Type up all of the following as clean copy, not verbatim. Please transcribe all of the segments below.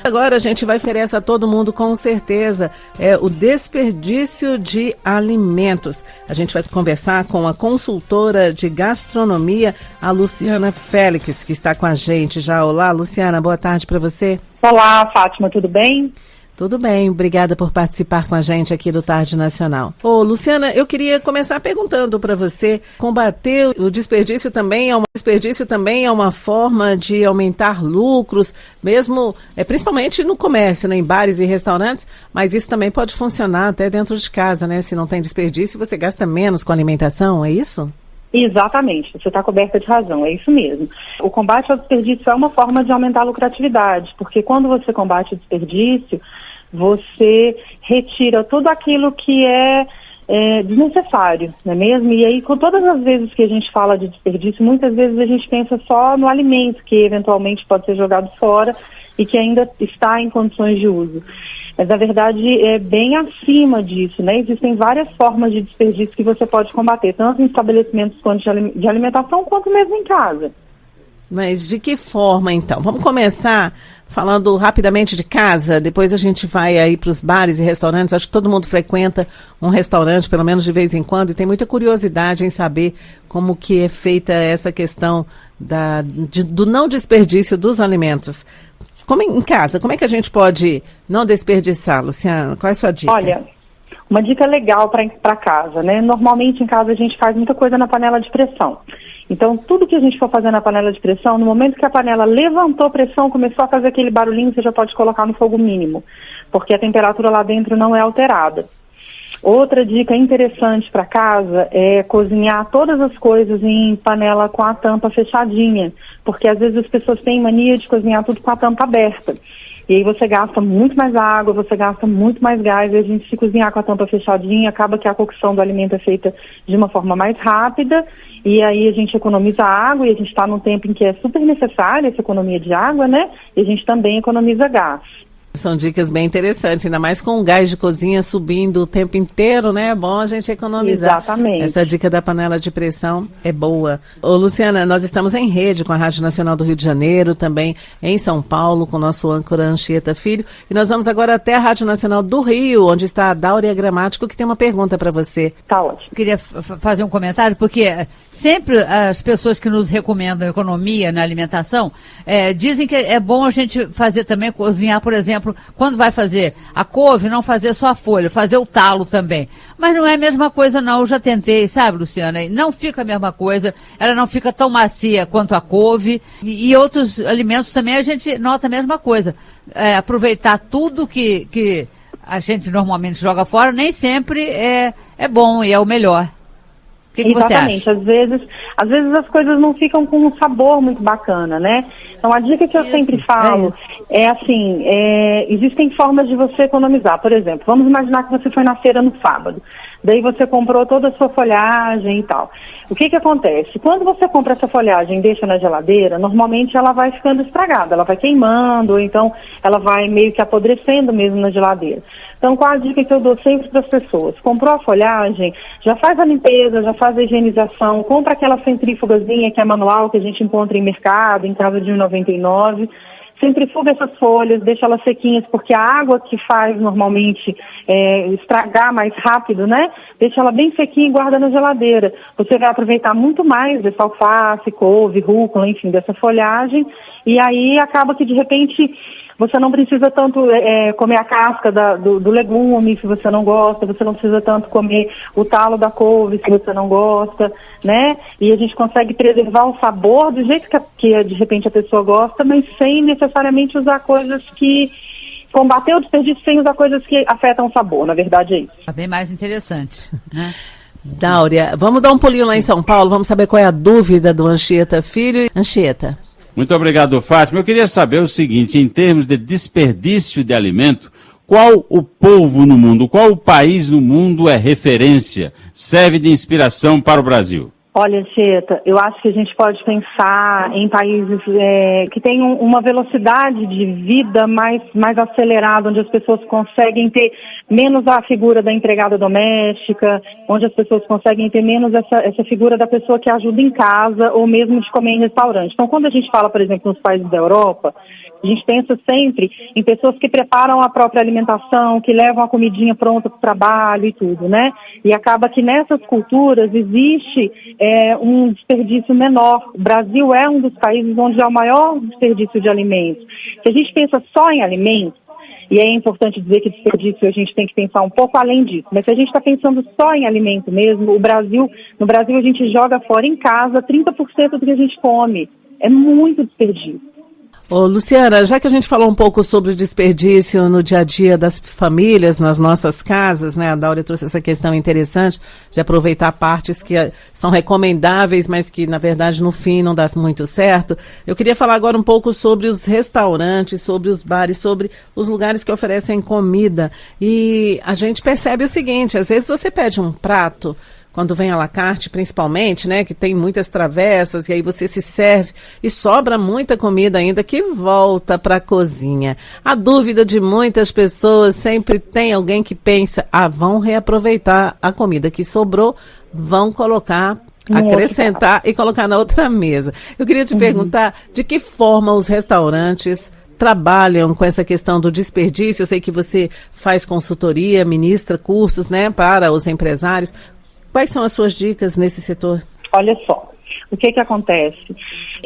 Agora a gente vai interessa a todo mundo com certeza, o desperdício de alimentos. A gente vai conversar com a consultora de gastronomia, a Luciana Félix, que está com a gente já. Olá, Luciana, boa tarde para você. Olá, Fátima, tudo bem? Tudo bem, obrigada por participar com a gente aqui do Tarde Nacional. Ô, Luciana, eu queria começar perguntando para você, combater o desperdício também é uma forma de aumentar lucros, mesmo, principalmente no comércio, né, em bares e restaurantes, mas isso também pode funcionar até dentro de casa, né? Se não tem desperdício, você gasta menos com alimentação, é isso? Exatamente, você está coberta de razão, é isso mesmo. O combate ao desperdício é uma forma de aumentar a lucratividade, porque quando você combate o desperdício, você retira tudo aquilo que é desnecessário, não é mesmo? E aí, com todas as vezes que a gente fala de desperdício, muitas vezes a gente pensa só no alimento, que eventualmente pode ser jogado fora e que ainda está em condições de uso. Mas, na verdade, é bem acima disso, né? Existem várias formas de desperdício que você pode combater, tanto em estabelecimentos de alimentação, quanto mesmo em casa. Mas de que forma, então? Vamos começar falando rapidamente de casa, depois a gente vai aí para os bares e restaurantes. Acho que todo mundo frequenta um restaurante, pelo menos de vez em quando, e tem muita curiosidade em saber como que é feita essa questão do não desperdício dos alimentos. Como em casa, como é que a gente pode não desperdiçar, Luciana? Qual é a sua dica? Olha, uma dica legal para casa, né? Normalmente em casa a gente faz muita coisa na panela de pressão. Então, tudo que a gente for fazer na panela de pressão, no momento que a panela levantou pressão, começou a fazer aquele barulhinho, você já pode colocar no fogo mínimo, porque a temperatura lá dentro não é alterada. Outra dica interessante para casa é cozinhar todas as coisas em panela com a tampa fechadinha, porque às vezes as pessoas têm mania de cozinhar tudo com a tampa aberta. E aí você gasta muito mais água, você gasta muito mais gás, e a gente, se cozinhar com a tampa fechadinha, acaba que a cocção do alimento é feita de uma forma mais rápida, e aí a gente economiza água, e a gente está num tempo em que é super necessária essa economia de água, né? E a gente também economiza gás. São dicas bem interessantes, ainda mais com o gás de cozinha subindo o tempo inteiro, né? É bom a gente economizar. Exatamente. Essa dica da panela de pressão é boa. Ô, Luciana, nós estamos em rede com a Rádio Nacional do Rio de Janeiro, também em São Paulo, com o nosso âncora Anchieta Filho. E nós vamos agora até a Rádio Nacional do Rio, onde está a Dáurea Gramático, que tem uma pergunta para você. Tá ótimo. Queria fazer um comentário, porque sempre as pessoas que nos recomendam economia na alimentação dizem que é bom a gente fazer também, cozinhar, por exemplo, quando vai fazer a couve, não fazer só a folha, fazer o talo também. Mas não é a mesma coisa não, eu já tentei, sabe, Luciana? Não fica a mesma coisa, ela não fica tão macia quanto a couve, e outros alimentos também a gente nota a mesma coisa. Aproveitar tudo que a gente normalmente joga fora, nem sempre é bom e é o melhor. O que Exatamente, você acha? Às vezes as coisas não ficam com um sabor muito bacana, né? Então a dica que eu sempre falo é assim, existem formas de você economizar. Por exemplo, vamos imaginar que você foi na feira no sábado, daí você comprou toda a sua folhagem e tal. O que acontece? Quando você compra essa folhagem e deixa na geladeira, normalmente ela vai ficando estragada, ela vai queimando, ou então ela vai meio que apodrecendo mesmo na geladeira. Então, qual a dica que eu dou sempre para as pessoas? Comprou a folhagem, já faz a limpeza, já faz a higienização, compra aquela centrífugazinha que é manual, que a gente encontra em mercado, em casa de R$1,99. Centrifuga essas folhas, deixa elas sequinhas, porque a água que faz normalmente estragar mais rápido, né? Deixa ela bem sequinha e guarda na geladeira. Você vai aproveitar muito mais dessa alface, couve, rúcula, enfim, dessa folhagem, e aí acaba que de repente você não precisa tanto comer a casca do legume, se você não gosta, você não precisa tanto comer o talo da couve, se você não gosta, né? E a gente consegue preservar o sabor do jeito que de repente a pessoa gosta, mas sem necessariamente usar coisas que... combater o desperdício sem usar coisas que afetam o sabor, na verdade é isso. É bem mais interessante, né? Dáurea, vamos dar um pulinho lá em São Paulo, vamos saber qual é a dúvida do Anchieta Filho. Anchieta. Muito obrigado, Fátima. Eu queria saber o seguinte, em termos de desperdício de alimento, qual o povo no mundo, qual o país no mundo é referência, serve de inspiração para o Brasil? Olha, Tieta, eu acho que a gente pode pensar em países que têm uma velocidade de vida mais acelerada, onde as pessoas conseguem ter menos a figura da empregada doméstica, onde as pessoas conseguem ter menos essa figura da pessoa que ajuda em casa ou mesmo de comer em restaurante. Então, quando a gente fala, por exemplo, nos países da Europa, a gente pensa sempre em pessoas que preparam a própria alimentação, que levam a comidinha pronta para o trabalho e tudo, né? E acaba que nessas culturas existe um desperdício menor. O Brasil é um dos países onde há o maior desperdício de alimentos. Se a gente pensa só em alimentos, e é importante dizer que desperdício a gente tem que pensar um pouco além disso, mas se a gente está pensando só em alimento mesmo, no Brasil a gente joga fora em casa 30% do que a gente come. É muito desperdício. Ô, Luciana, já que a gente falou um pouco sobre o desperdício no dia a dia das famílias, nas nossas casas, né? A Dáurea trouxe essa questão interessante de aproveitar partes que são recomendáveis, mas que, na verdade, no fim não dá muito certo. Eu queria falar agora um pouco sobre os restaurantes, sobre os bares, sobre os lugares que oferecem comida. E a gente percebe o seguinte, às vezes você pede um prato, quando vem à la carte, principalmente, né, que tem muitas travessas, e aí você se serve e sobra muita comida ainda que volta para a cozinha. A dúvida de muitas pessoas, sempre tem alguém que pensa, vão reaproveitar a comida que sobrou, vão colocar, acrescentar e colocar na outra mesa. Eu queria te perguntar, de que forma os restaurantes trabalham com essa questão do desperdício? Eu sei que você faz consultoria, ministra cursos, né, para os empresários. Quais são as suas dicas nesse setor? Olha só, o que acontece?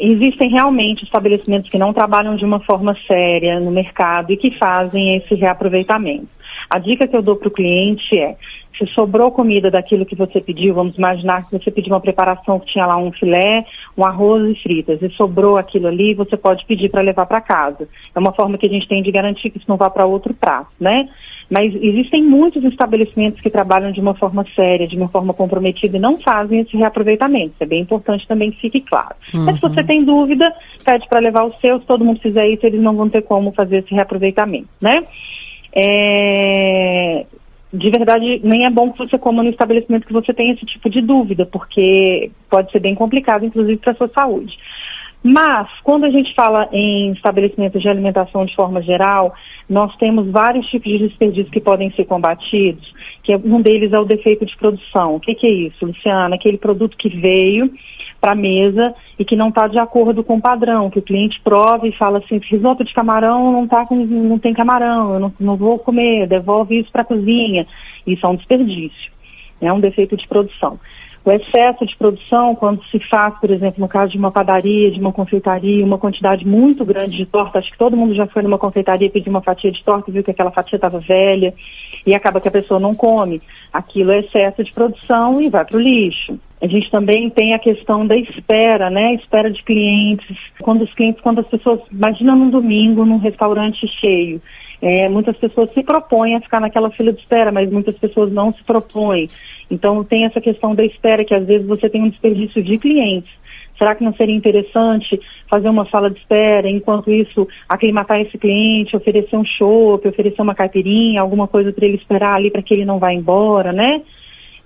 Existem realmente estabelecimentos que não trabalham de uma forma séria no mercado e que fazem esse reaproveitamento. A dica que eu dou para o cliente é, se sobrou comida daquilo que você pediu, vamos imaginar que você pediu uma preparação que tinha lá um filé, um arroz e fritas, e sobrou aquilo ali, você pode pedir para levar para casa. É uma forma que a gente tem de garantir que isso não vá para outro prato, né? Mas existem muitos estabelecimentos que trabalham de uma forma séria, de uma forma comprometida e não fazem esse reaproveitamento. Isso é bem importante também que fique claro. Mas se você tem dúvida, pede para levar os seus, todo mundo fizer isso, eles não vão ter como fazer esse reaproveitamento, né? De verdade, nem é bom que você coma no estabelecimento que você tenha esse tipo de dúvida, porque pode ser bem complicado, inclusive para a sua saúde. Mas, quando a gente fala em estabelecimentos de alimentação de forma geral, nós temos vários tipos de desperdício que podem ser combatidos, que um deles é o defeito de produção. O que é isso, Luciana? Aquele produto que veio para a mesa e que não está de acordo com o padrão, que o cliente prova e fala assim, risoto de camarão não tem camarão, eu não vou comer, devolve isso para a cozinha. Isso é um desperdício, é um defeito de produção. O excesso de produção, quando se faz, por exemplo, no caso de uma padaria, de uma confeitaria, uma quantidade muito grande de torta, acho que todo mundo já foi numa confeitaria pedir uma fatia de torta e viu que aquela fatia estava velha e acaba que a pessoa não come. Aquilo é excesso de produção e vai para o lixo. A gente também tem a questão da espera, né? Espera de clientes. Quando as pessoas, imagina num domingo, num restaurante cheio, muitas pessoas se propõem a ficar naquela fila de espera, mas muitas pessoas não se propõem. Então tem essa questão da espera, que às vezes você tem um desperdício de clientes. Será que não seria interessante fazer uma sala de espera, enquanto isso aclimatar esse cliente, oferecer um chopp, oferecer uma caipirinha, alguma coisa para ele esperar ali para que ele não vá embora, né?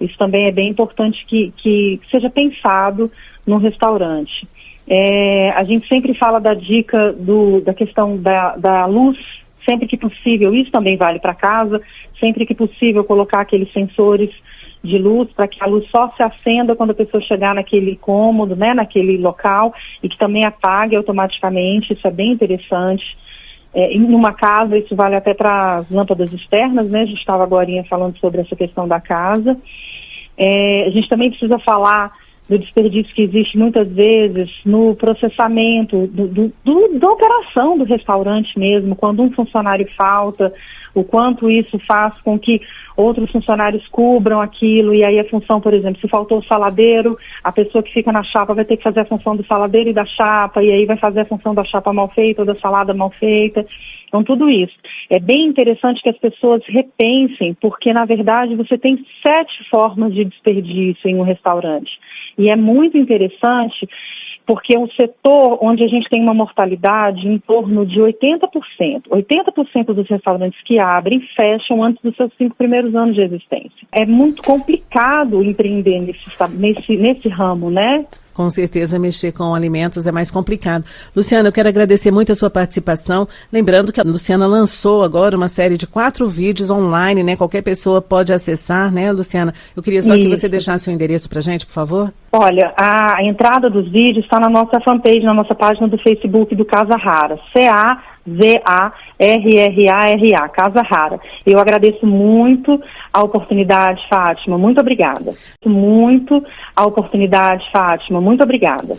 Isso também é bem importante que seja pensado no restaurante. A gente sempre fala da dica da questão da luz, sempre que possível, isso também vale para casa, sempre que possível colocar aqueles sensores de luz para que a luz só se acenda quando a pessoa chegar naquele cômodo, né, naquele local, e que também apague automaticamente. Isso é bem interessante. Em uma casa, isso vale até para as lâmpadas externas, né? A gente estava agora falando sobre essa questão da casa. A gente também precisa falar do desperdício que existe muitas vezes no processamento da operação do restaurante mesmo, quando um funcionário falta, o quanto isso faz com que outros funcionários cubram aquilo, e aí a função, por exemplo, se faltou o saladeiro, a pessoa que fica na chapa vai ter que fazer a função do saladeiro e da chapa, e aí vai fazer a função da chapa mal feita ou da salada mal feita. Então, tudo isso. É bem interessante que as pessoas repensem, porque, na verdade, você tem 7 formas de desperdício em um restaurante. E é muito interessante porque é um setor onde a gente tem uma mortalidade em torno de 80%. 80% dos restaurantes que abrem fecham antes dos seus 5 primeiros anos de existência. É muito complicado empreender nesse ramo, né? Com certeza, mexer com alimentos é mais complicado. Luciana, eu quero agradecer muito a sua participação. Lembrando que a Luciana lançou agora uma série de 4 vídeos online, né? Qualquer pessoa pode acessar, né, Luciana? Eu queria só que você deixasse o endereço pra gente, por favor. Olha, a entrada dos vídeos está na nossa fanpage, na nossa página do Facebook do Casa Rara. CAZARRRA, Casa Rara. Eu agradeço muito a oportunidade, Fátima. Muito obrigada. Muito a oportunidade, Fátima. Muito obrigada.